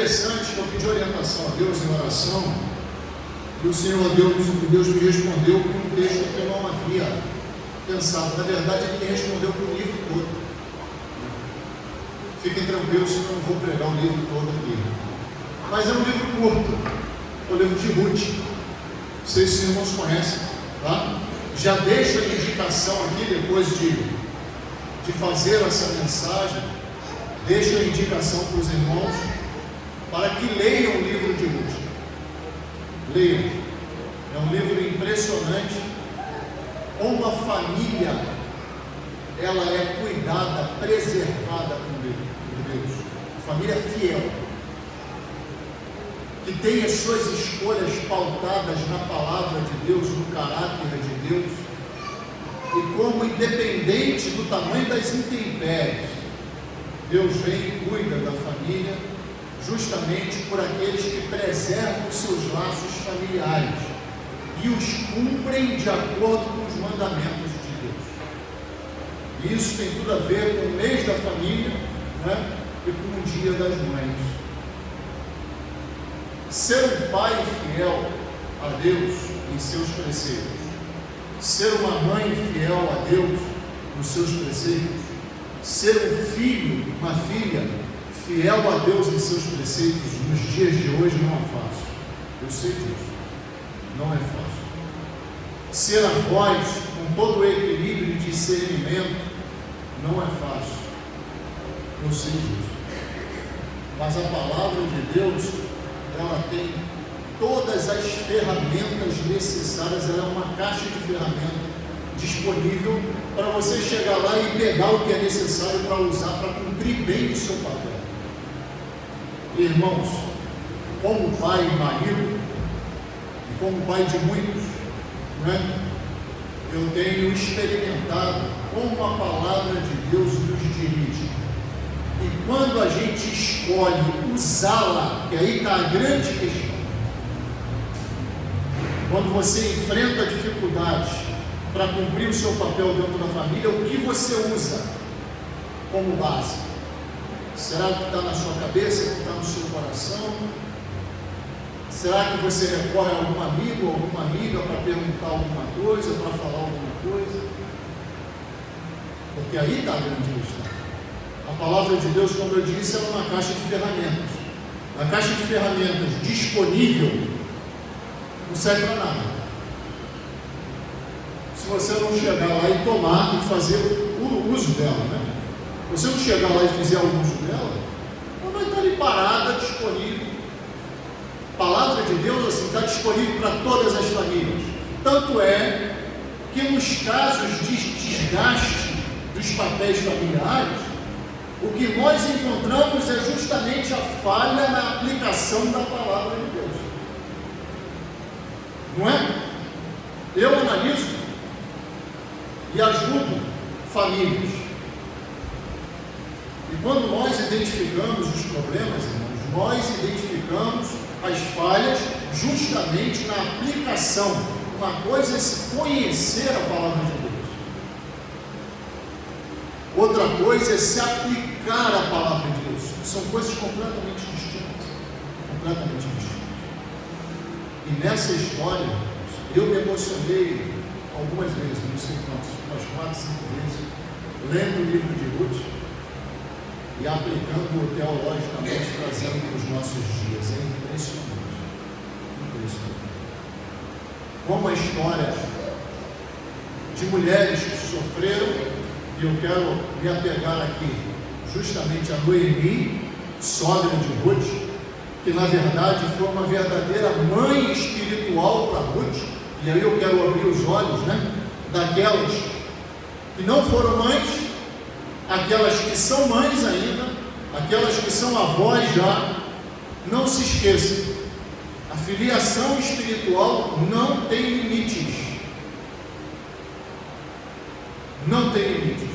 interessante que eu pedi orientação a Deus em oração, e o Senhor Deus me respondeu com um texto que eu não havia pensado. Na verdade, Ele me respondeu com o livro todo. Fiquem tranquilos, eu não vou pregar o livro todo aqui. Mas é um livro curto, é o livro de Ruth. Não sei se os irmãos conhecem, tá? Já deixo a indicação aqui, depois de fazer essa mensagem, deixo a indicação para os irmãos, para que leiam o livro de Ruth. Leiam. É um livro impressionante. Como a família, ela é cuidada, preservada por Deus. Família fiel, que tem as suas escolhas pautadas na palavra de Deus, no caráter de Deus, e como, independente do tamanho das intempéries, Deus vem e cuida da família, justamente por aqueles que preservam os seus laços familiares e os cumprem de acordo com os mandamentos de Deus. E isso tem tudo a ver com o mês da família, né? E com o dia das mães. Ser um pai fiel a Deus em seus preceitos, ser uma mãe fiel a Deus nos seus preceitos, ser um filho, uma filha fiel a Deus em seus preceitos nos dias de hoje não é fácil. Eu sei disso. Não é fácil. Ser avós com todo o equilíbrio e discernimento não é fácil. Eu sei disso. Mas a palavra de Deus, ela tem todas as ferramentas necessárias. Ela é uma caixa de ferramentas disponível para você chegar lá e pegar o que é necessário para usar, para cumprir bem o seu papel. Irmãos, como pai e marido, e como pai de muitos, né, eu tenho experimentado como a palavra de Deus nos dirige. E quando a gente escolhe usá-la, que aí está a grande questão, quando você enfrenta dificuldades para cumprir o seu papel dentro da família, o que você usa como base? Será que está na sua cabeça, que está no seu coração? Será que você recorre a algum amigo ou alguma amiga para perguntar alguma coisa, para falar alguma coisa? Porque aí está a grande questão. A palavra de Deus, como eu disse, é uma caixa de ferramentas. A caixa de ferramentas disponível não serve para nada. Se você não chegar lá e tomar e fazer o uso dela, né? Se você não chegar lá e fizer o uso dela, ela vai estar ali parada, disponível. A palavra de Deus assim está disponível para todas as famílias. Tanto é que nos casos de desgaste dos papéis familiares, o que nós encontramos é justamente a falha na aplicação da palavra de Deus. Não é? Eu analiso e ajudo famílias. E quando nós identificamos os problemas, irmãos, nós identificamos as falhas justamente na aplicação. Uma coisa é se conhecer a palavra de Deus. Outra coisa é se aplicar a palavra de Deus. São coisas completamente distintas. Completamente distintas. E nessa história, eu me emocionei algumas vezes, não sei quantas, umas 4, 5 vezes, lendo o livro de Ruth e aplicando teologicamente, trazendo para os nossos dias. É impressionante. Impressionante. Como a história de mulheres que sofreram, e eu quero me apegar aqui justamente a Noemi, sogra de Ruth, que na verdade foi uma verdadeira mãe espiritual para Ruth. E aí eu quero abrir os olhos, né, daquelas que não foram mães, aquelas que são mães ainda, aquelas que são avós já. Não se esqueçam, a filiação espiritual não tem limites. Não tem limites.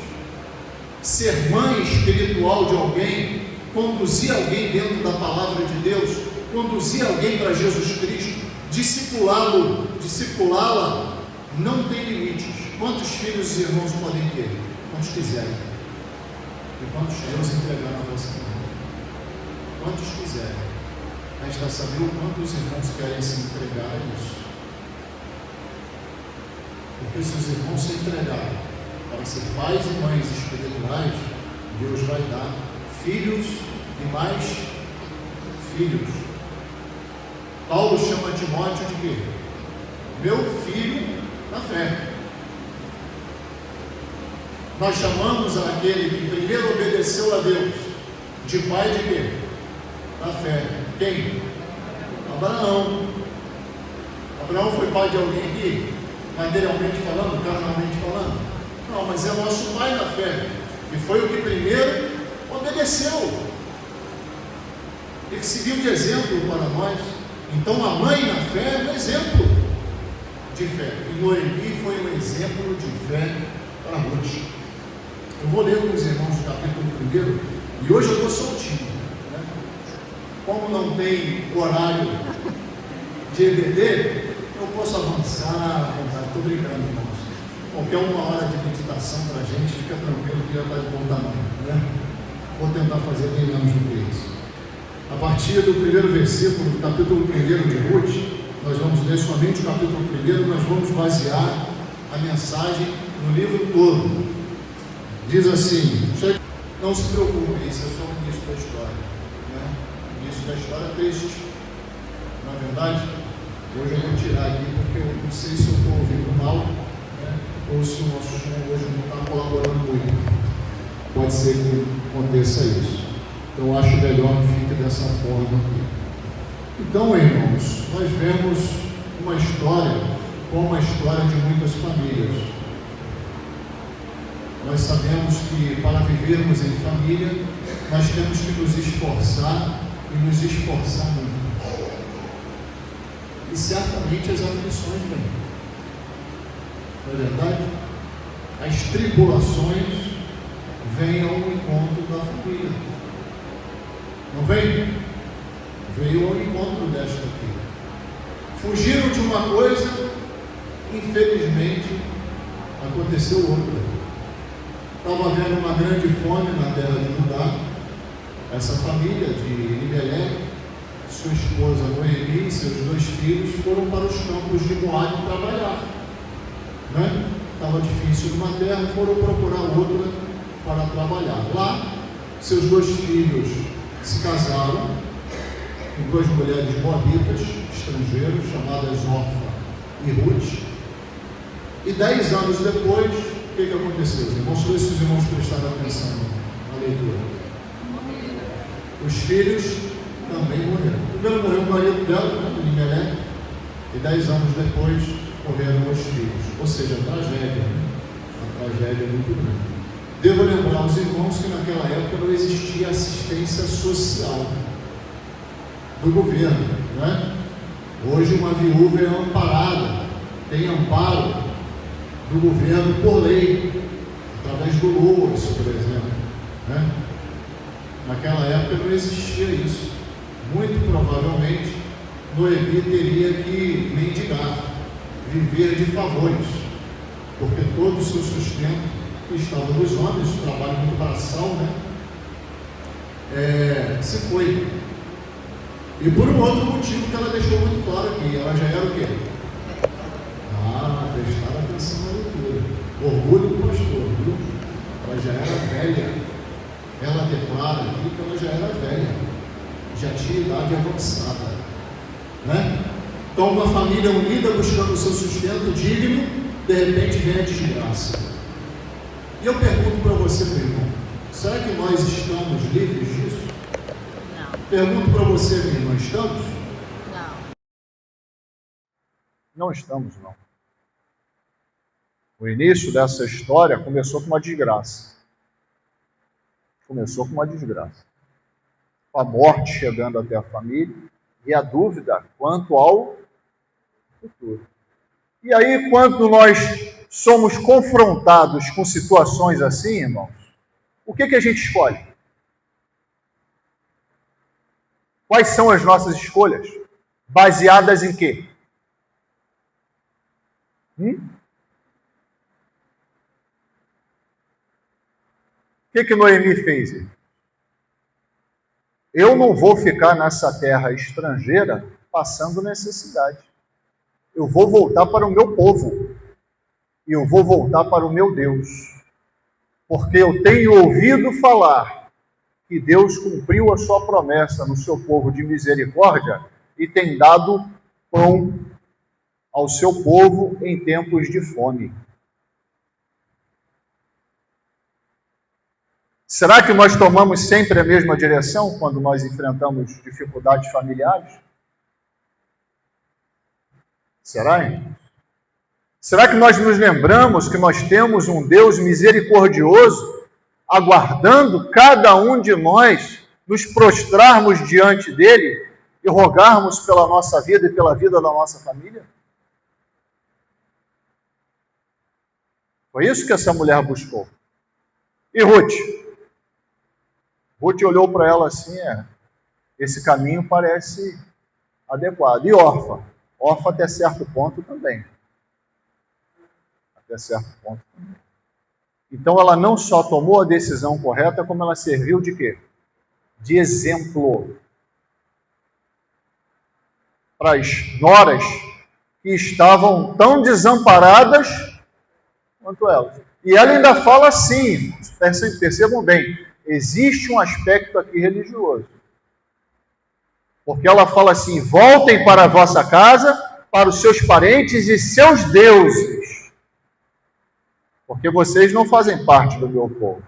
Ser mãe espiritual de alguém, conduzir alguém dentro da palavra de Deus, conduzir alguém para Jesus Cristo, discipulá-la, não tem limites. Quantos filhos os irmãos podem ter? Quantos quiserem. E quantos Deus entregar na vossa mão? Quantos quiserem. Resta saber o quanto os irmãos querem se entregar a isso. Porque se os irmãos se entregarem para ser pais e mães espirituais, Deus vai dar filhos e mais filhos. Paulo chama Timóteo de quê? Meu filho na fé. Nós chamamos aquele que primeiro obedeceu a Deus de pai de quê? Na fé. Quem? Abraão. Abraão foi pai de alguém aqui? Materialmente falando, carnalmente falando? Não, mas é nosso pai na fé. E foi o que primeiro obedeceu. Ele serviu de exemplo para nós. Então a mãe na fé é um exemplo de fé. E Noemi foi um exemplo de fé para Ruth. Eu vou ler com os irmãos o capítulo 1, e hoje eu estou soltinho, né? Como não tem horário de EBD, eu posso avançar, estou brincando, irmãos. Qualquer uma hora de meditação para a gente, fica tranquilo que já está de bom tamanho, né? Vou tentar fazer bem menos do que isso. A partir do primeiro versículo do capítulo 1 de Ruth, nós vamos ler somente o capítulo 1, nós vamos basear a mensagem no livro todo. Diz assim: não se preocupe, esse é só o início da história, né? O início da história é triste. Na verdade, hoje eu vou tirar aqui porque eu não sei se eu estou ouvindo mal, né? Ou se o nosso som hoje não está colaborando muito. Pode ser que aconteça isso. Então eu acho melhor que fique dessa forma aqui. Então, irmãos, nós vemos uma história como a história de muitas famílias. Nós sabemos que para vivermos em família, nós temos que nos esforçar e nos esforçar muito. E certamente as aflições vêm. Não é verdade? As tribulações vêm ao encontro da família. Não vem? Veio ao encontro desta aqui. Fugiram de uma coisa, infelizmente, aconteceu outra. Estava havendo uma grande fome na terra de Judá. Essa família de Elimelec, sua esposa Noemi e seus 2 filhos foram para os campos de Moabe trabalhar. Né? Estava difícil numa terra, foram procurar outra para trabalhar. Lá, seus 2 filhos se casaram com 2 mulheres moabitas, estrangeiros, chamadas Orfa e Ruth. E 10 anos depois, o que aconteceu? Irmãos, se os irmãos prestaram atenção na leitura. Os filhos também morreram. Primeiro morreu o marido dela, né, Elimelec, e 10 anos depois morreram os filhos. Ou seja, tragédia, né? Uma tragédia muito grande. Devo lembrar aos irmãos que naquela época não existia assistência social do governo, né? Hoje uma viúva é amparada, tem amparo do governo por lei, através do LOAS, por exemplo, né? Naquela época não existia isso. Muito provavelmente Noemi teria que mendigar, viver de favores, porque todo o seu sustento estava nos homens, o trabalho muito braçal, né? Se foi. E por um outro motivo que ela deixou muito claro aqui, ela já era o quê? Prestar atenção na leitura. Orgulho do pastor, viu? Ela já era velha. Ela declara aqui que ela já era velha, já tinha idade avançada, né? Então, uma família unida buscando o seu sustento digno, de repente vem a desgraça. E eu pergunto para você, meu irmão, será que nós estamos livres disso? Não. Pergunto para você, minha irmã, estamos? Não. Não estamos, não. O início dessa história começou com uma desgraça. Começou com uma desgraça. A morte chegando até a família e a dúvida quanto ao futuro. E aí, quando nós somos confrontados com situações assim, irmãos, o que a gente escolhe? Quais são as nossas escolhas? Baseadas em quê? O que Noemi fez? Eu não vou ficar nessa terra estrangeira passando necessidade. Eu vou voltar para o meu povo. E eu vou voltar para o meu Deus. Porque eu tenho ouvido falar que Deus cumpriu a sua promessa no seu povo de misericórdia e tem dado pão ao seu povo em tempos de fome. Será que nós tomamos sempre a mesma direção quando nós enfrentamos dificuldades familiares? Será, hein? Será que nós nos lembramos que nós temos um Deus misericordioso aguardando cada um de nós nos prostrarmos diante dele e rogarmos pela nossa vida e pela vida da nossa família? Foi isso que essa mulher buscou. E Ruth? Ruth olhou para ela assim, esse caminho parece adequado. E Orfa? Orfa até certo ponto também. Até certo ponto também. Então ela não só tomou a decisão correta, como ela serviu de quê? De exemplo para as noras que estavam tão desamparadas quanto elas. E ela ainda fala assim, percebam bem, existe um aspecto aqui religioso. Porque ela fala assim, voltem para a vossa casa, para os seus parentes e seus deuses. Porque vocês não fazem parte do meu povo.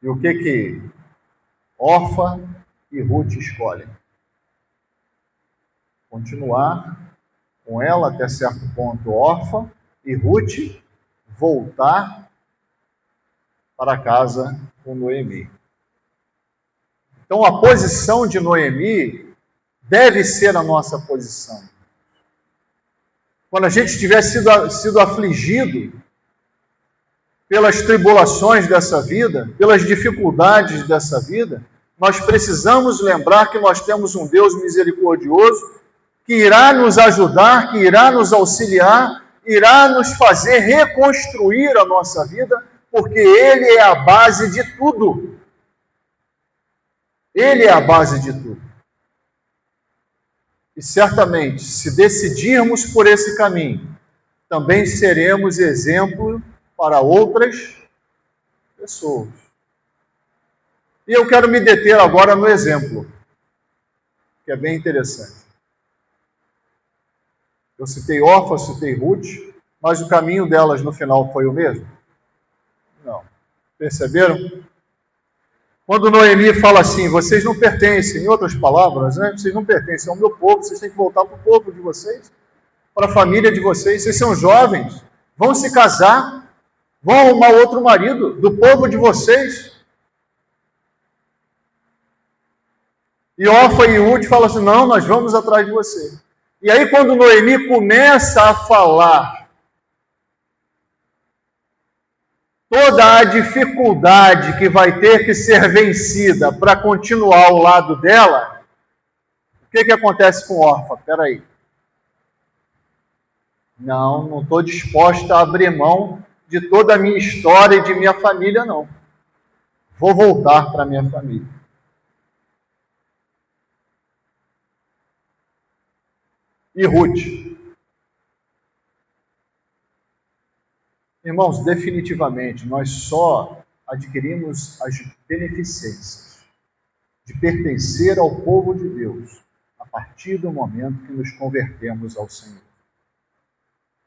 E o que Orfa e Ruth escolhem? Continuar com ela até certo ponto, Orfa, e Ruth voltar para casa com Noemi. Então a posição de Noemi deve ser a nossa posição. Quando a gente tiver sido afligido pelas tribulações dessa vida, pelas dificuldades dessa vida, nós precisamos lembrar que nós temos um Deus misericordioso que irá nos ajudar, que irá nos auxiliar, irá nos fazer reconstruir a nossa vida, porque Ele é a base de tudo. Ele é a base de tudo. E certamente, se decidirmos por esse caminho, também seremos exemplo para outras pessoas. E eu quero me deter agora no exemplo, que é bem interessante. Eu citei Orfa, citei Ruth, mas o caminho delas no final foi o mesmo? Não. Perceberam? Quando Noemi fala assim, vocês não pertencem, em outras palavras, né? Vocês não pertencem ao meu povo, vocês têm que voltar para o povo de vocês, para a família de vocês, vocês são jovens, vão se casar, vão arrumar outro marido do povo de vocês. E Orfa e Ruth falam assim, não, nós vamos atrás de você. E aí quando Noemi começa a falar toda a dificuldade que vai ter que ser vencida para continuar ao lado dela, o que acontece com Orfa? Espera aí. Não estou disposta a abrir mão de toda a minha história e de minha família, não. Vou voltar para a minha família. E Ruth? Irmãos, definitivamente, nós só adquirimos as beneficências de pertencer ao povo de Deus a partir do momento que nos convertemos ao Senhor.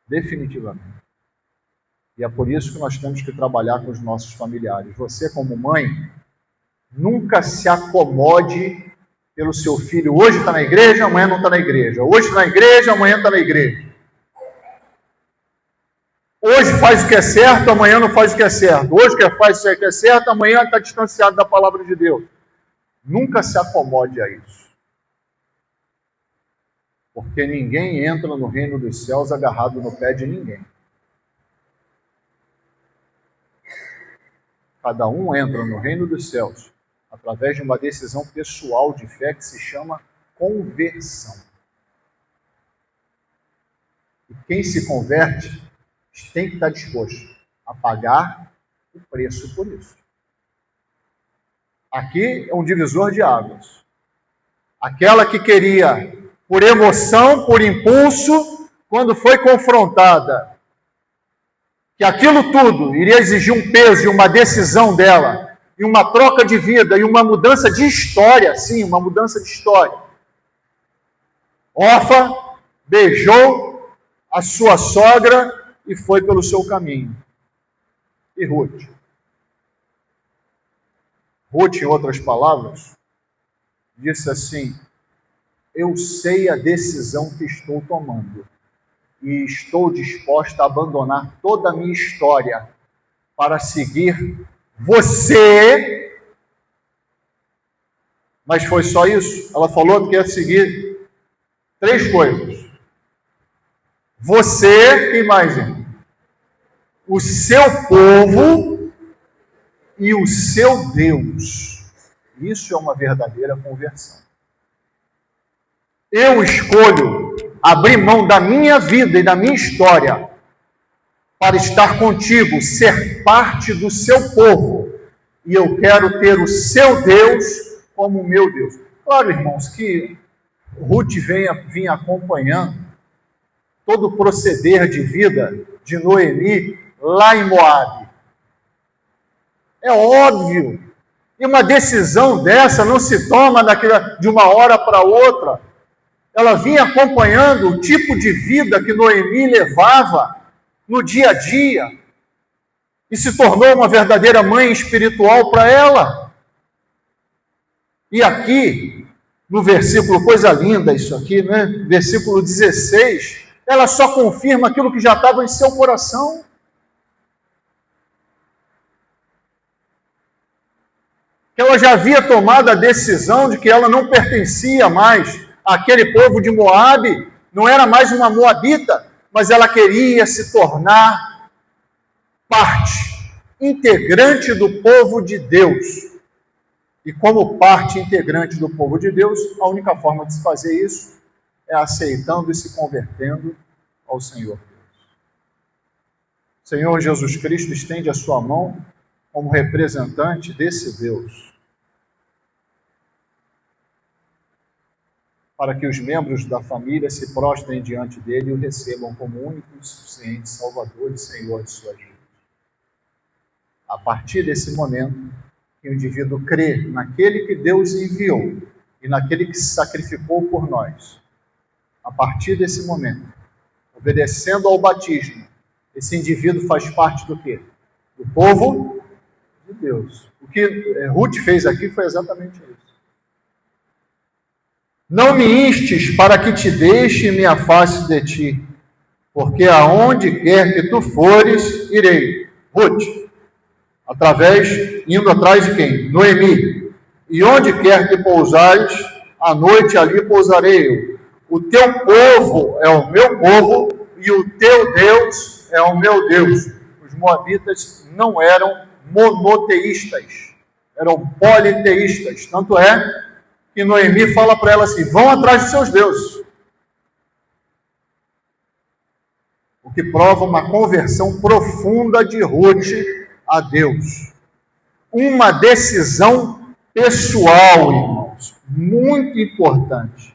Definitivamente. E é por isso que nós temos que trabalhar com os nossos familiares. Você, como mãe, nunca se acomode pelo seu filho. Hoje está na igreja, amanhã não está na igreja. Hoje está na igreja, amanhã está na igreja. Hoje faz o que é certo, amanhã não faz o que é certo. Hoje faz o que é certo, amanhã está distanciado da palavra de Deus. Nunca se acomode a isso. Porque ninguém entra no reino dos céus agarrado no pé de ninguém. Cada um entra no reino dos céus através de uma decisão pessoal de fé que se chama conversão. E quem se converte tem que estar disposto a pagar o preço por isso. Aqui é um divisor de águas. Aquela que queria, por emoção, por impulso, quando foi confrontada, que aquilo tudo iria exigir um peso e uma decisão dela, e uma troca de vida, e uma mudança de história, sim, uma mudança de história. Orfa beijou a sua sogra e foi pelo seu caminho. E Ruth? Ruth, em outras palavras, disse assim: eu sei a decisão que estou tomando e estou disposta a abandonar toda a minha história para seguir você. Mas foi só isso? Ela falou que ia seguir 3 coisas. Você, quem mais, hein? O seu povo e o seu Deus. Isso é uma verdadeira conversão. Eu escolho abrir mão da minha vida e da minha história para estar contigo, ser parte do seu povo. E eu quero ter o seu Deus como o meu Deus. Claro, irmãos, que Ruth vinha acompanhando todo o proceder de vida de Noemi lá em Moabe. É óbvio. E uma decisão dessa não se toma de uma hora para outra. Ela vinha acompanhando o tipo de vida que Noemi levava no dia a dia e se tornou uma verdadeira mãe espiritual para ela. E aqui, no versículo, coisa linda isso aqui, né? Versículo 16, ela só confirma aquilo que já estava em seu coração. Que ela já havia tomado a decisão de que ela não pertencia mais àquele povo de Moabe, não era mais uma moabita, mas ela queria se tornar parte integrante do povo de Deus. E como parte integrante do povo de Deus, a única forma de se fazer isso é aceitando e se convertendo ao Senhor Deus. O Senhor Jesus Cristo estende a sua mão como representante desse Deus, para que os membros da família se prostrem diante dele e o recebam como único e suficiente Salvador e Senhor de suas vidas. A partir desse momento, que o indivíduo crê naquele que Deus enviou e naquele que se sacrificou por nós, a partir desse momento, obedecendo ao batismo, esse indivíduo faz parte do quê? Do povo de Deus. O que Ruth fez aqui foi exatamente isso. Não me instes para que te deixe e me afaste de ti, porque aonde quer que tu fores, irei. Ruth, indo atrás de quem? Noemi. E onde quer que pousares, à noite ali pousarei eu. O teu povo é o meu povo e o teu Deus é o meu Deus. Os moabitas não eram monoteístas, eram politeístas. Tanto é que Noemi fala para ela assim: vão atrás de seus deuses. O que prova uma conversão profunda de Ruth a Deus. Uma decisão pessoal, irmãos, muito importante.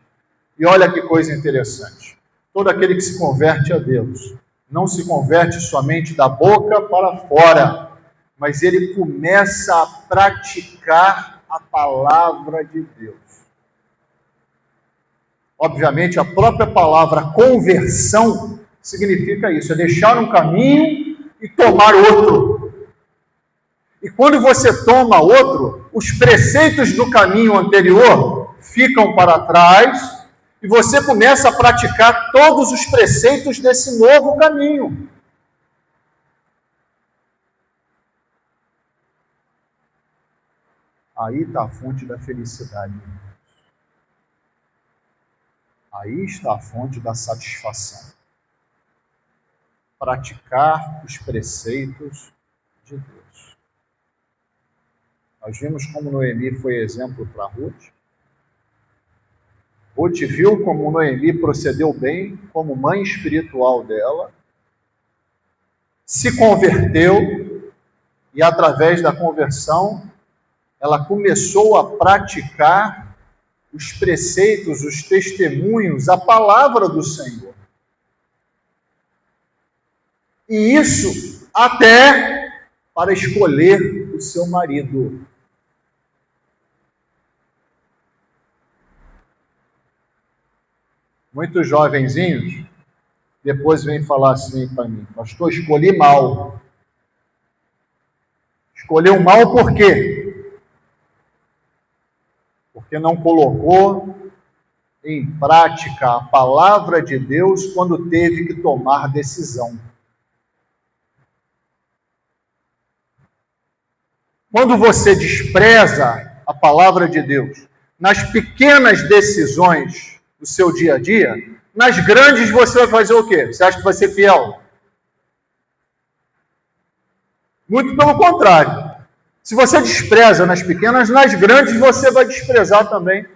E olha que coisa interessante. Todo aquele que se converte a Deus não se converte somente da boca para fora, mas ele começa a praticar a palavra de Deus. Obviamente, a própria palavra conversão significa isso, é deixar um caminho e tomar outro. E quando você toma outro, os preceitos do caminho anterior ficam para trás e você começa a praticar todos os preceitos desse novo caminho. Aí está a fonte da felicidade. Aí está a fonte da satisfação. Praticar os preceitos de Deus. Nós vimos como Noemi foi exemplo para Ruth. Ruth viu como Noemi procedeu bem como mãe espiritual dela, se converteu e através da conversão, ela começou a praticar os preceitos, os testemunhos, a palavra do Senhor. E isso até para escolher o seu marido. Muitos jovenzinhos depois vêm falar assim para mim: pastor, escolhi mal. Escolheu mal por quê? Porque não colocou em prática a palavra de Deus quando teve que tomar decisão. Quando você despreza a palavra de Deus nas pequenas decisões do seu dia a dia, nas grandes você vai fazer o quê? Você acha que vai ser fiel? Muito pelo contrário. Se você despreza nas pequenas, nas grandes você vai desprezar também.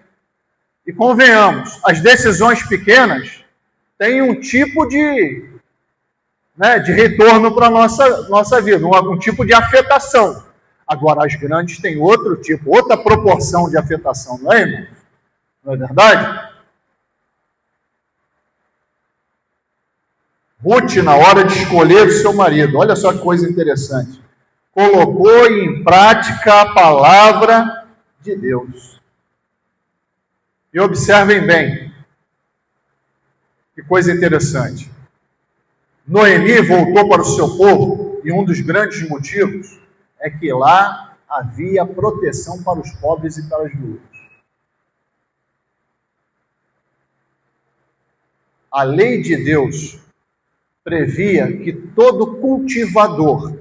E convenhamos, as decisões pequenas têm um tipo de retorno para a nossa vida, um tipo de afetação. Agora, as grandes têm outro tipo, outra proporção de afetação, não é, irmão? Não é verdade? Ruth, na hora de escolher o seu marido, olha só que coisa interessante, colocou em prática a palavra de Deus. E observem bem, que coisa interessante. Noemi voltou para o seu povo, e um dos grandes motivos é que lá havia proteção para os pobres e para as viúvas. A lei de Deus previa que todo cultivador,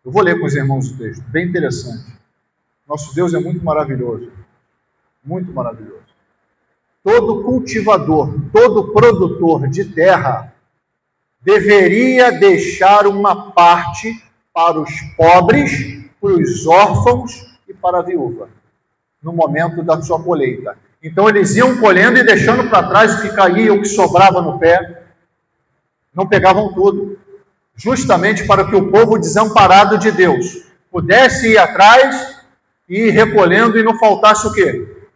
eu vou ler com os irmãos o texto, bem interessante. Nosso Deus é muito maravilhoso, muito maravilhoso. Todo cultivador, todo produtor de terra deveria deixar uma parte para os pobres, para os órfãos e para a viúva, no momento da sua colheita. Então eles iam colhendo e deixando para trás o que caía, o que sobrava no pé. Não pegavam tudo, justamente para que o povo desamparado de Deus pudesse ir atrás e ir recolhendo e não faltasse o quê?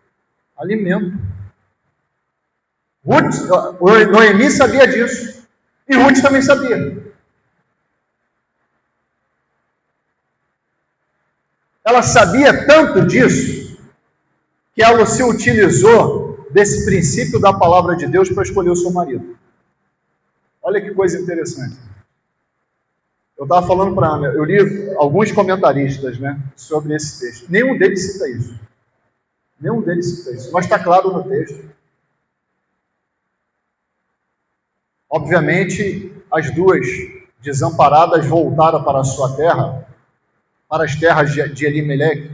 Alimento. Noemi sabia disso, e Ruth também sabia. Ela sabia tanto disso, que ela se utilizou desse princípio da palavra de Deus para escolher o seu marido. Olha que coisa interessante. Eu estava falando para a Ana, eu li alguns comentaristas, sobre esse texto. Nenhum deles cita isso. Nenhum deles cita isso, mas está claro no texto. Obviamente, as duas desamparadas voltaram para a sua terra, para as terras de Elimeleque,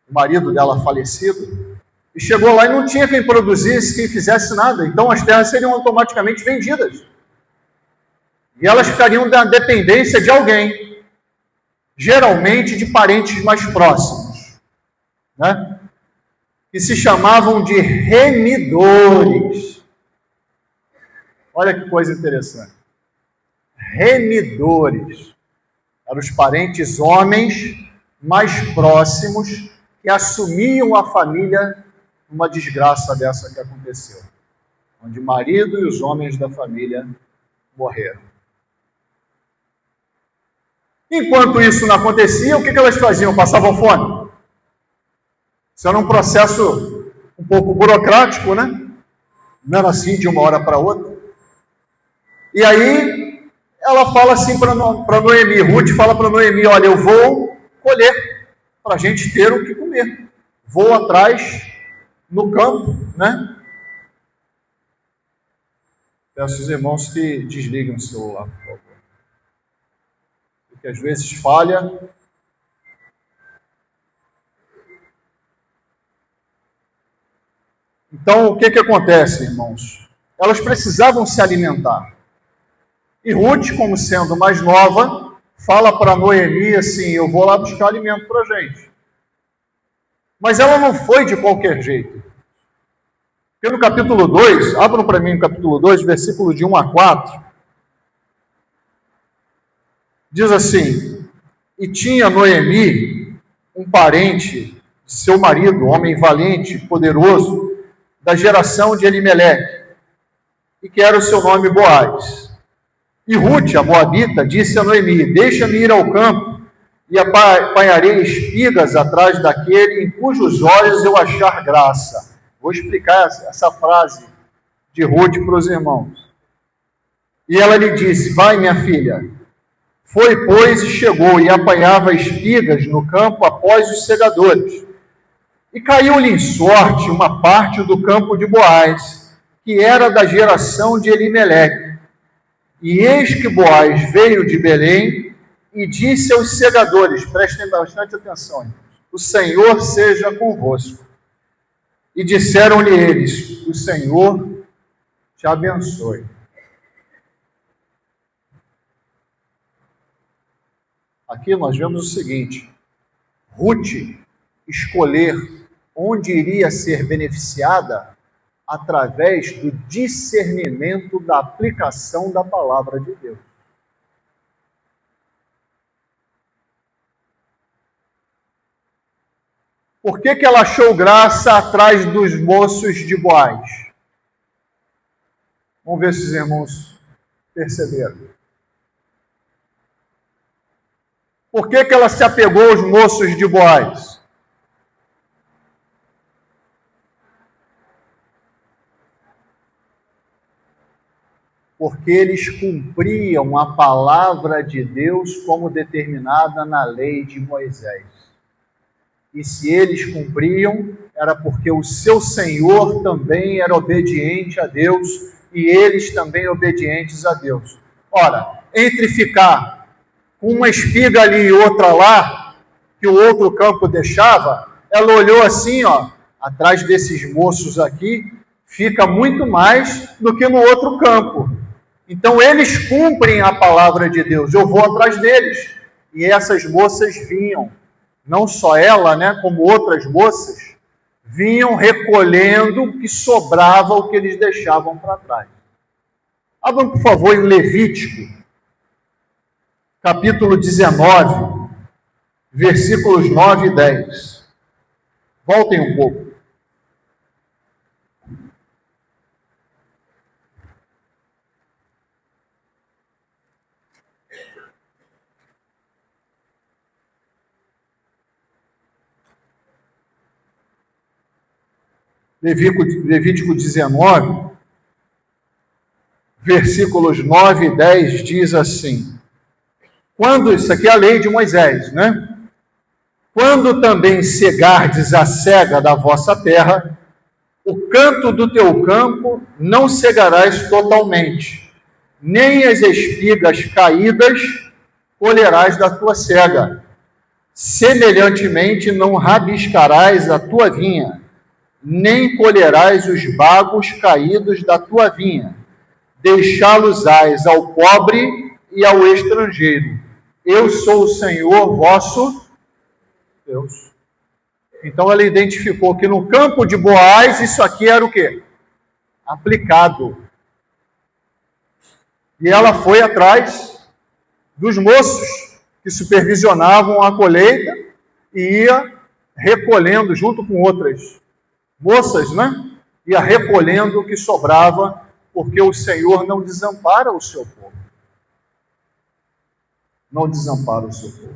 o marido dela falecido, e chegou lá e não tinha quem produzisse, quem fizesse nada. Então as terras seriam automaticamente vendidas. E elas ficariam da dependência de alguém, geralmente de parentes mais próximos, que se chamavam de remidores. Olha que coisa interessante. Remidores. Eram os parentes homens mais próximos que assumiam a família numa desgraça dessa que aconteceu, onde o marido e os homens da família morreram. Enquanto isso não acontecia, o que elas faziam? Passavam fome. Isso era um processo um pouco burocrático, Não era assim de uma hora para outra. E aí, ela fala assim para Noemi, Ruth fala para Noemi, olha, eu vou colher para a gente ter o que comer. Vou atrás no campo, Peço aos irmãos que desliguem o celular, por favor. Porque às vezes falha. Então, o que acontece, irmãos? Elas precisavam se alimentar. E Ruth, como sendo mais nova, fala para Noemi assim, eu vou lá buscar alimento para a gente. Mas ela não foi de qualquer jeito. Porque no capítulo 2, abram para mim o capítulo 2, versículo de 1 a 4, diz assim, E tinha Noemi um parente de seu marido, homem valente, poderoso, da geração de Elimeleque, e que era o seu nome Boaz. E Rute, a moabita, disse a Noemi: deixa-me ir ao campo e apanharei espigas atrás daquele em cujos olhos eu achar graça. Vou explicar essa frase de Rute para os irmãos. E ela lhe disse: vai, minha filha. Foi, pois, e chegou, e apanhava espigas no campo após os segadores. E caiu-lhe em sorte uma parte do campo de Boaz, que era da geração de Elimeleque. E eis que Boaz veio de Belém e disse aos segadores, prestem bastante atenção, o Senhor seja convosco. E disseram-lhe eles: o Senhor te abençoe. Aqui nós vemos o seguinte: Rute escolher onde iria ser beneficiada através do discernimento da aplicação da palavra de Deus. Por que ela achou graça atrás dos moços de Boaz? Vamos ver se os irmãos perceberam. Por que ela se apegou aos moços de Boaz? Porque eles cumpriam a palavra de Deus como determinada na lei de Moisés. E se eles cumpriam, era porque o seu Senhor também era obediente a Deus e eles também obedientes a Deus. Ora, entre ficar uma espiga ali e outra lá, que o outro campo deixava, ela olhou assim, atrás desses moços aqui, fica muito mais do que no outro campo. Então, eles cumprem a palavra de Deus, eu vou atrás deles. E essas moças vinham, não só ela, como outras moças, vinham recolhendo o que sobrava, o que eles deixavam para trás. Abram, por favor, em Levítico, capítulo 19, versículos 9 e 10. Voltem um pouco. Levítico 19, versículos 9 e 10 diz assim: isso aqui é a lei de Moisés, Quando também cegardes a cega da vossa terra, o canto do teu campo não cegarás totalmente, nem as espigas caídas colherás da tua cega. Semelhantemente, não rabiscarás a tua vinha, nem colherás os bagos caídos da tua vinha. Deixá-los-ás ao pobre e ao estrangeiro. Eu sou o Senhor vosso Deus. Então ela identificou que no campo de Boaz, isso aqui era o quê? Aplicado. E ela foi atrás dos moços que supervisionavam a colheita e ia recolhendo, junto com outras moças, ia recolhendo o que sobrava, porque o Senhor não desampara o seu povo. Não desampara o seu povo.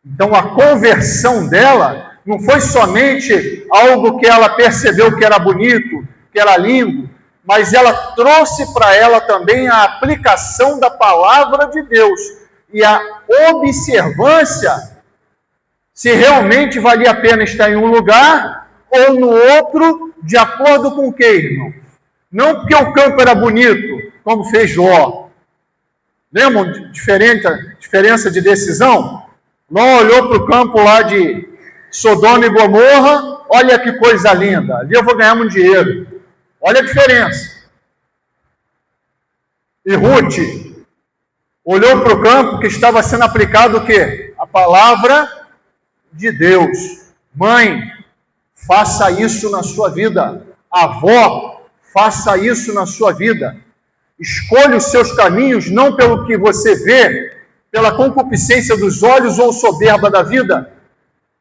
Então a conversão dela não foi somente algo que ela percebeu que era bonito, que era lindo, mas ela trouxe para ela também a aplicação da palavra de Deus e a observância se realmente valia a pena estar em um lugar ou no outro, de acordo com o que, irmão? Não porque o campo era bonito, como fez Ló. Lembram diferença de decisão? Ló olhou para o campo lá de Sodoma e Gomorra, olha que coisa linda, ali eu vou ganhar muito dinheiro. Olha a diferença. E Rute olhou para o campo que estava sendo aplicado o quê? A palavra de Deus. Mãe, faça isso na sua vida. Avó, faça isso na sua vida. Escolha os seus caminhos não pelo que você vê, pela concupiscência dos olhos ou soberba da vida.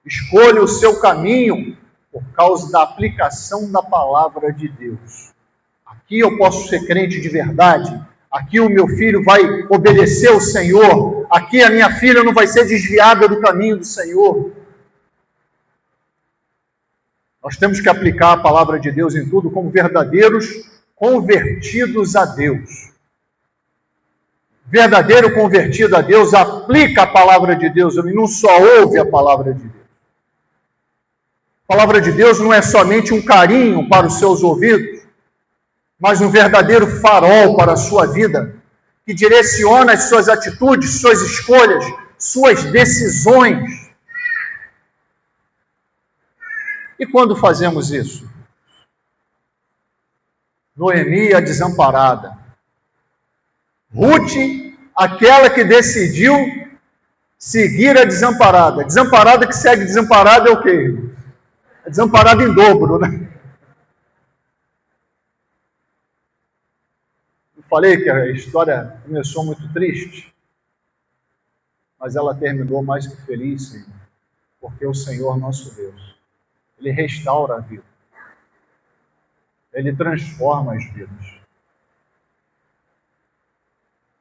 Escolha o seu caminho por causa da aplicação da palavra de Deus. Aqui eu posso ser crente de verdade. Aqui o meu filho vai obedecer ao Senhor. Aqui a minha filha não vai ser desviada do caminho do Senhor. Nós temos que aplicar a palavra de Deus em tudo como verdadeiros convertidos a Deus. Verdadeiro convertido a Deus aplica a palavra de Deus, ele não só ouve a palavra de Deus. A palavra de Deus não é somente um carinho para os seus ouvidos, mas um verdadeiro farol para a sua vida, que direciona as suas atitudes, suas escolhas, suas decisões. E quando fazemos isso? Noemi, a desamparada. Ruth, aquela que decidiu seguir a desamparada. Desamparada que segue desamparada é o quê? É desamparada em dobro, né? Eu falei que a história começou muito triste, mas ela terminou mais que feliz, Senhor, porque o Senhor nosso Deus, Ele restaura a vida. Ele transforma as vidas.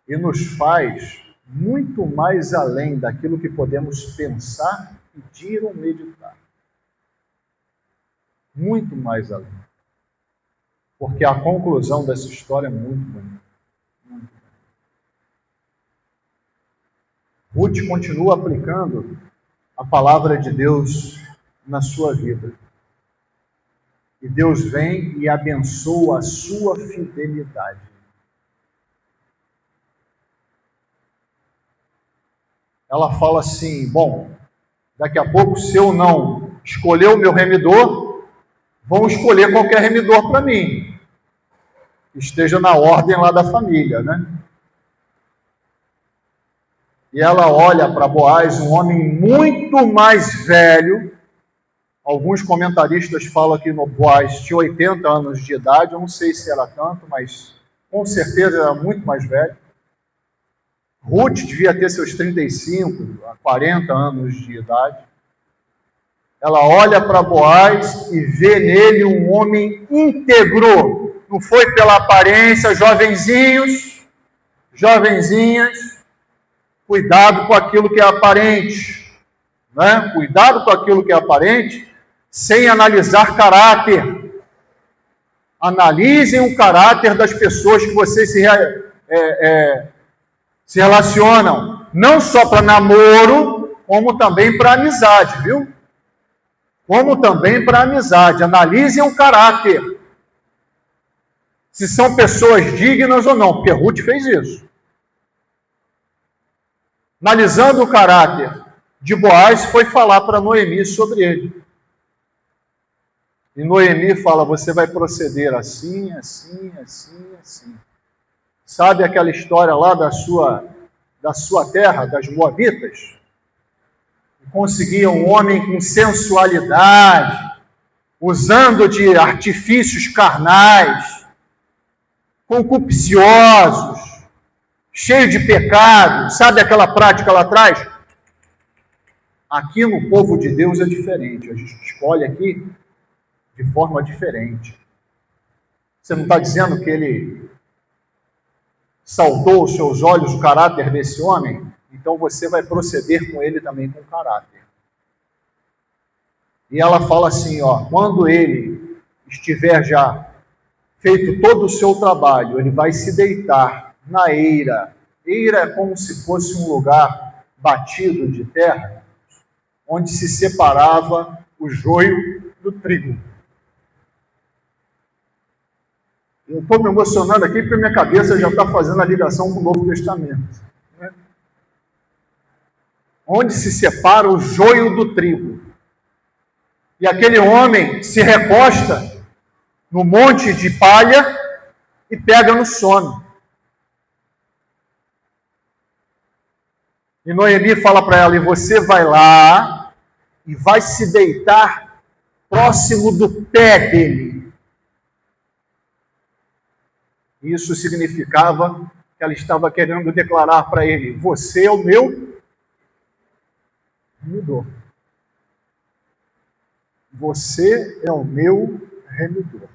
E nos faz muito mais além daquilo que podemos pensar, pedir ou meditar. Muito mais além. Porque a conclusão dessa história é muito bonita. Ruth continua aplicando a palavra de Deus na sua vida. E Deus vem e abençoa a sua fidelidade. Ela fala assim, bom, daqui a pouco, se eu não escolher o meu remidor, vão escolher qualquer remidor para mim. Esteja na ordem lá da família, né? E ela olha para Boaz, um homem muito mais velho. Alguns comentaristas falam que no Boaz tinha 80 anos de idade, eu não sei se era tanto, mas com certeza era muito mais velho. Ruth devia ter seus 35 a 40 anos de idade. Ela olha para Boaz e vê nele um homem íntegro. Não foi pela aparência, jovenzinhos, jovenzinhas, cuidado com aquilo que é aparente, né? Cuidado com aquilo que é aparente, sem analisar caráter. Analisem o caráter das pessoas que vocês se relacionam, não só para namoro, como também para amizade, viu? Como também para amizade. Analisem o caráter. Se são pessoas dignas ou não, porque Ruth fez isso. Analisando o caráter de Boaz, foi falar para Noemi sobre ele. E Noemi fala, você vai proceder assim, assim, assim, assim. Sabe aquela história lá da sua terra, das Moabitas? Conseguia um homem com sensualidade, usando de artifícios carnais, concupisciosos, cheio de pecado. Sabe aquela prática lá atrás? Aqui no povo de Deus é diferente. A gente escolhe aqui de forma diferente. Você não está dizendo que ele saltou aos seus olhos o caráter desse homem? Então você vai proceder com ele também com caráter. E ela fala assim, ó, quando ele estiver já feito todo o seu trabalho, ele vai se deitar na eira. Eira é como se fosse um lugar batido de terra, onde se separava o joio do trigo. Eu estou me emocionando aqui porque minha cabeça já está fazendo a ligação com o Novo Testamento. Né? Onde se separa o joio do trigo. E aquele homem se recosta no monte de palha e pega no sono. E Noemi fala para ela, e você vai lá e vai se deitar próximo do pé dele. Isso significava que ela estava querendo declarar para ele: você é o meu remidor. Você é o meu remidor.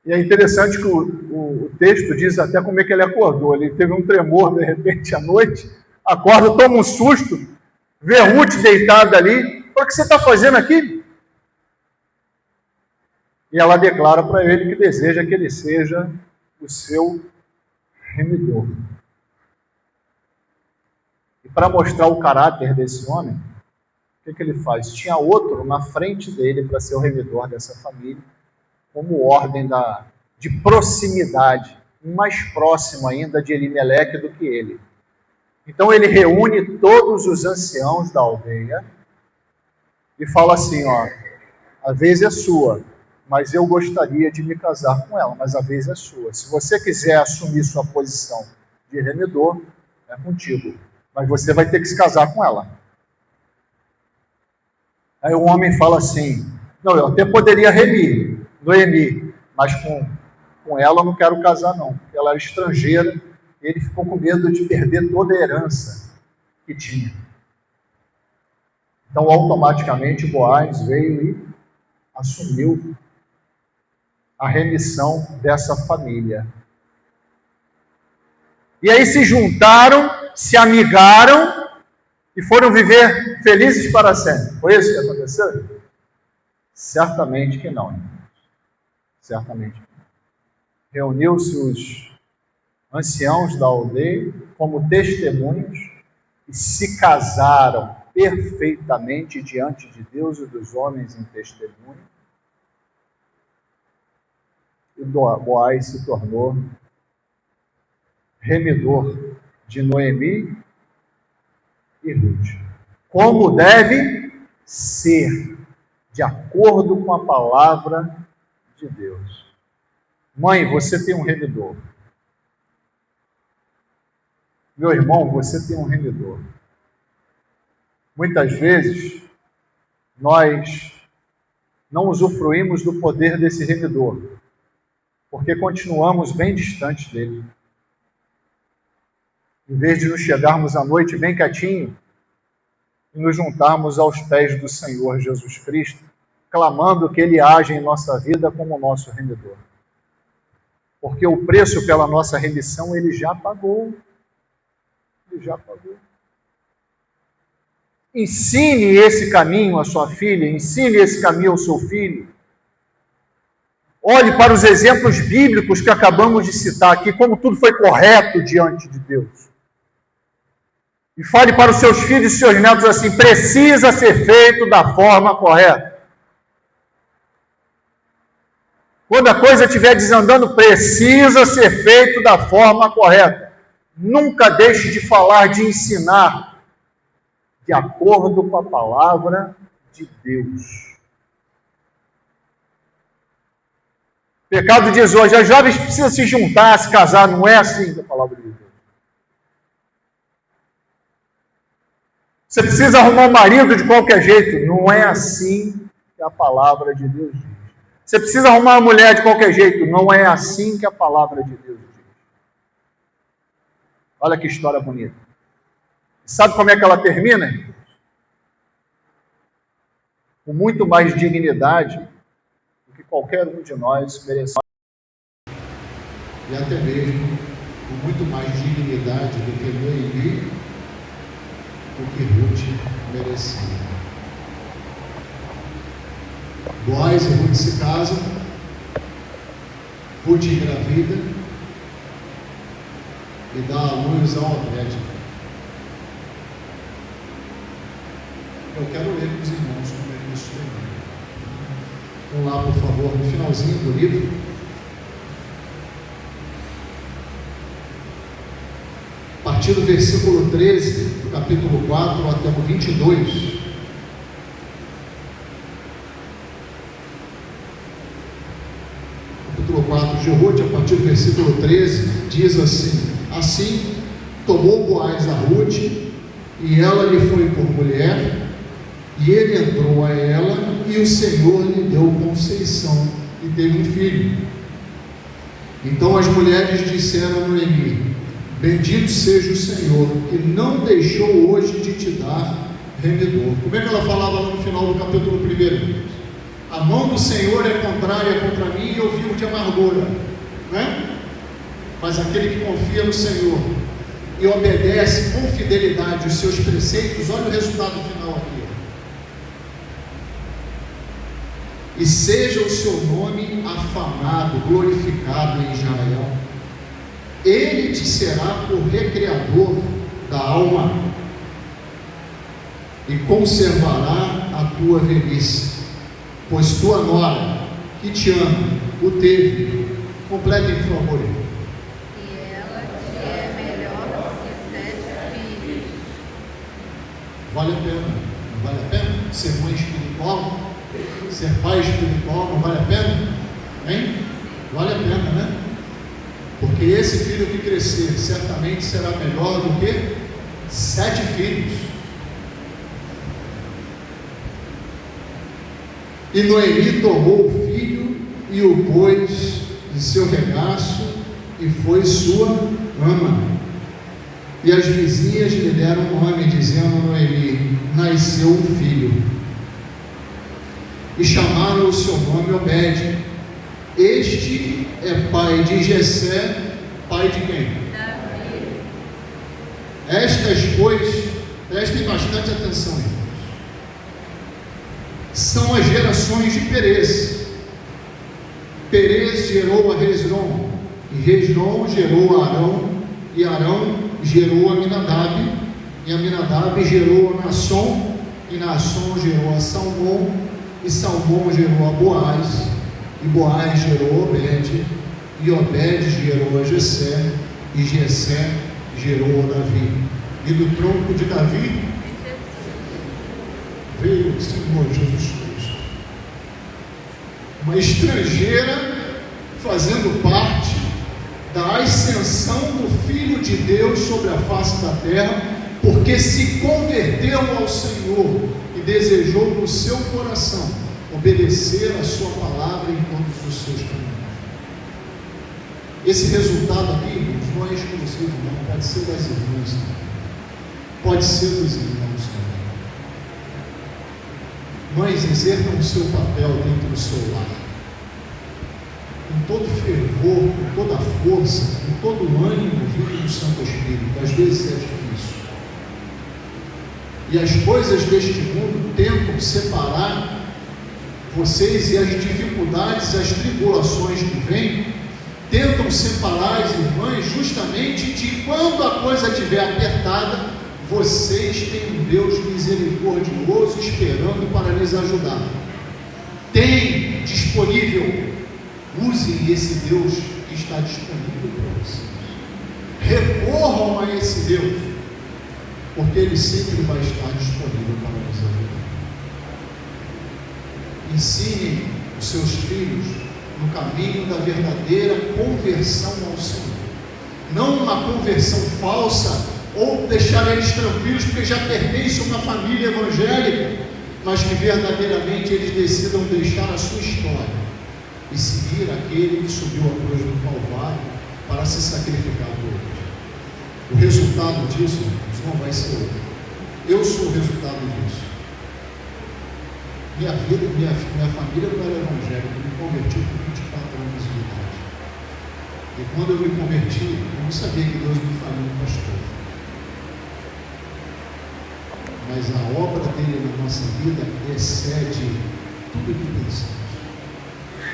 E é interessante que o texto diz até como é que ele acordou. Ele teve um tremor, de repente, à noite, acorda, toma um susto, vê Ruth deitada ali. O que você está fazendo aqui? E ela declara para ele que deseja que ele seja o seu remidor. E para mostrar o caráter desse homem, o que ele faz? Tinha outro na frente dele para ser o remidor dessa família, como ordem de proximidade, mais próximo ainda de Elimeleque do que ele. Então ele reúne todos os anciãos da aldeia e fala assim: ó, a vez é sua, mas eu gostaria de me casar com ela, mas a vez é sua. Se você quiser assumir sua posição de remidor, é contigo, mas você vai ter que se casar com ela. Aí o homem fala assim: não, eu até poderia remir, mas com ela eu não quero casar não, porque ela era estrangeira, e ele ficou com medo de perder toda a herança que tinha. Então, automaticamente, Boaz veio e assumiu a remissão dessa família. E aí se juntaram, se amigaram e foram viver felizes para sempre. Foi isso que aconteceu? Certamente que não. Certamente que não. Reuniu-se os anciãos da aldeia como testemunhos e se casaram perfeitamente diante de Deus e dos homens em testemunho. E Boaz se tornou remidor de Noemi e Ruth. Como deve ser, de acordo com a palavra de Deus. Mãe, você tem um remidor. Meu irmão, você tem um remidor. Muitas vezes, nós não usufruímos do poder desse remidor, porque continuamos bem distantes dele. Em vez de nos chegarmos à noite bem quietinho e nos juntarmos aos pés do Senhor Jesus Cristo, clamando que Ele age em nossa vida como nosso remidor. Porque o preço pela nossa remissão Ele já pagou. Ele já pagou. Ensine esse caminho à sua filha, ensine esse caminho ao seu filho. Olhe para os exemplos bíblicos que acabamos de citar aqui, como tudo foi correto diante de Deus. E fale para os seus filhos e seus netos assim: precisa ser feito da forma correta. Quando a coisa estiver desandando, precisa ser feito da forma correta. Nunca deixe de falar, de ensinar, de acordo com a palavra de Deus. O pecado diz hoje: as jovens precisam se juntar, se casar. Não é assim a palavra de Deus. Você precisa arrumar um marido de qualquer jeito. Não é assim que a palavra de Deus diz. Você precisa arrumar uma mulher de qualquer jeito. Não é assim que a palavra de Deus diz. Olha que história bonita. Sabe como é que ela termina? Com muito mais dignidade do que qualquer um de nós merece. E até mesmo com muito mais dignidade do que Noemi, do que Ruth merecia. Boaz e Ruth se casam, Ruth engravida e dá à luz a Obed. Eu quero ler com os irmãos como é que isso é. Vamos lá, por favor, no finalzinho do livro. A partir do versículo 13, do capítulo 4, até o 22. Capítulo 4 de Ruth, a partir do versículo 13, diz assim: assim tomou Boaz a Ruth, e ela lhe foi por mulher, e ele entrou a ela, e o Senhor lhe deu conceição, e teve um filho. Então as mulheres disseram a Noemi: bendito seja o Senhor, que não deixou hoje de te dar remedor. Como é que ela falava lá no final do capítulo 1? A mão do Senhor é contrária contra mim e eu vivo de amargura, né? Mas aquele que confia no Senhor e obedece com fidelidade os seus preceitos, olha o resultado final aqui. E seja o seu nome afamado, glorificado em Israel. Ele te será por recreador da alma e conservará a tua velhice, pois tua nora, que te ama, o teve. Completem, por favor. E ela te é melhor que 7 filhos. Vale a pena, não vale a pena? Ser mãe espiritual, ser pai espiritual, não vale a pena? Hein? Vale a pena, né? Porque esse filho que crescer certamente será melhor do que 7 filhos. E Noemi tomou o filho e o pôs de seu regaço e foi sua ama. E as vizinhas lhe deram nome, dizendo a Noemi: nasceu um filho. E chamaram o seu nome Obed. Este é pai de Jessé, pai de quem? Davi. Estas, pois, prestem bastante atenção, irmãos, são as gerações de Perez. Perez gerou a Hezron, e Hezron gerou a Arão, e Arão gerou a Aminadab, e Aminadab gerou a Nasson, e Nasson gerou a Salmão, e Salmão gerou a Boaz, e Boaz gerou Obed, e Obed gerou a Jessé, e Jessé gerou a Davi. E do tronco de Davi veio o Senhor Jesus Cristo. Uma estrangeira fazendo parte da ascensão do Filho de Deus sobre a face da terra, porque se converteu ao Senhor e desejou no seu coração obedecer a sua palavra em todos os seus caminhos. Esse resultado aqui, irmãos, não é exclusivo, não. Pode ser das irmãs também. Pode ser dos irmãos também. Mães, exerçam o seu papel dentro do seu lar, com todo fervor, com toda a força, com todo o ânimo vindo do Santo Espírito. Às vezes é difícil. E as coisas deste mundo tentam separar vocês, e as dificuldades, as tribulações que vêm, tentam separar as irmãs justamente de quando a coisa estiver apertada, vocês têm um Deus misericordioso esperando para lhes ajudar. Tem disponível, usem esse Deus que está disponível para vocês. Recorram a esse Deus, porque Ele sempre vai estar disponível para nos ajudar. Ensinem os seus filhos no caminho da verdadeira conversão ao Senhor. Não uma conversão falsa, ou deixar eles tranquilos porque já pertencem a uma família evangélica, mas que verdadeiramente eles decidam deixar a sua história e seguir aquele que subiu a cruz do Calvário para se sacrificar por eles. O resultado disso, irmãos, não vai ser outro. Eu sou o resultado disso. Minha vida, minha família não era evangélica. Eu me converti com 24 anos de idade. E quando eu me converti, eu não sabia que Deus me faria um pastor. Mas a obra dele na nossa vida excede tudo o que pensamos.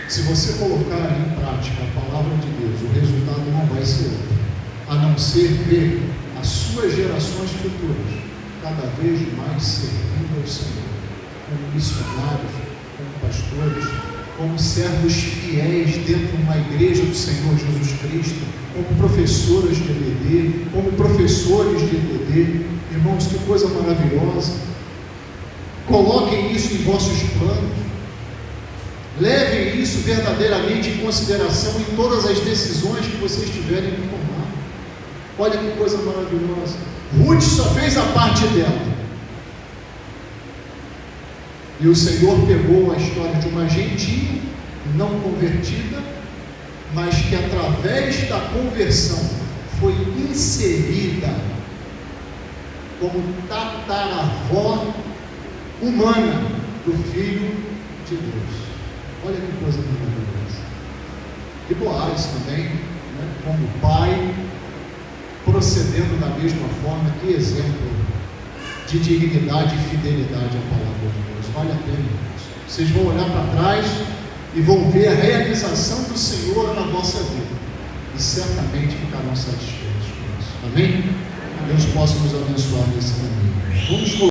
Se você colocar em prática a palavra de Deus, o resultado não vai ser outro, a não ser ver as suas gerações futuras cada vez mais servindo ao Senhor, como missionários, como pastores, como servos fiéis dentro de uma igreja do Senhor Jesus Cristo, como professoras de EBD, como professores de EBD. Irmãos, que coisa maravilhosa. Coloquem isso em vossos planos, levem isso verdadeiramente em consideração em todas as decisões que vocês tiverem que tomar. Olha que coisa maravilhosa. Ruth só fez a parte dela, e o Senhor pegou a história de uma gentia não convertida mas que através da conversão foi inserida como tataravó humana do Filho de Deus. Olha que coisa maravilhosa. E Boaz também, né, como pai, procedendo da mesma forma. Que exemplo de dignidade e fidelidade à palavra de Deus. Vale a pena isso. Vocês vão olhar para trás e vão ver a realização do Senhor na vossa vida, e certamente ficarão satisfeitos com isso. Amém? Deus possa nos abençoar nesse caminho. Vamos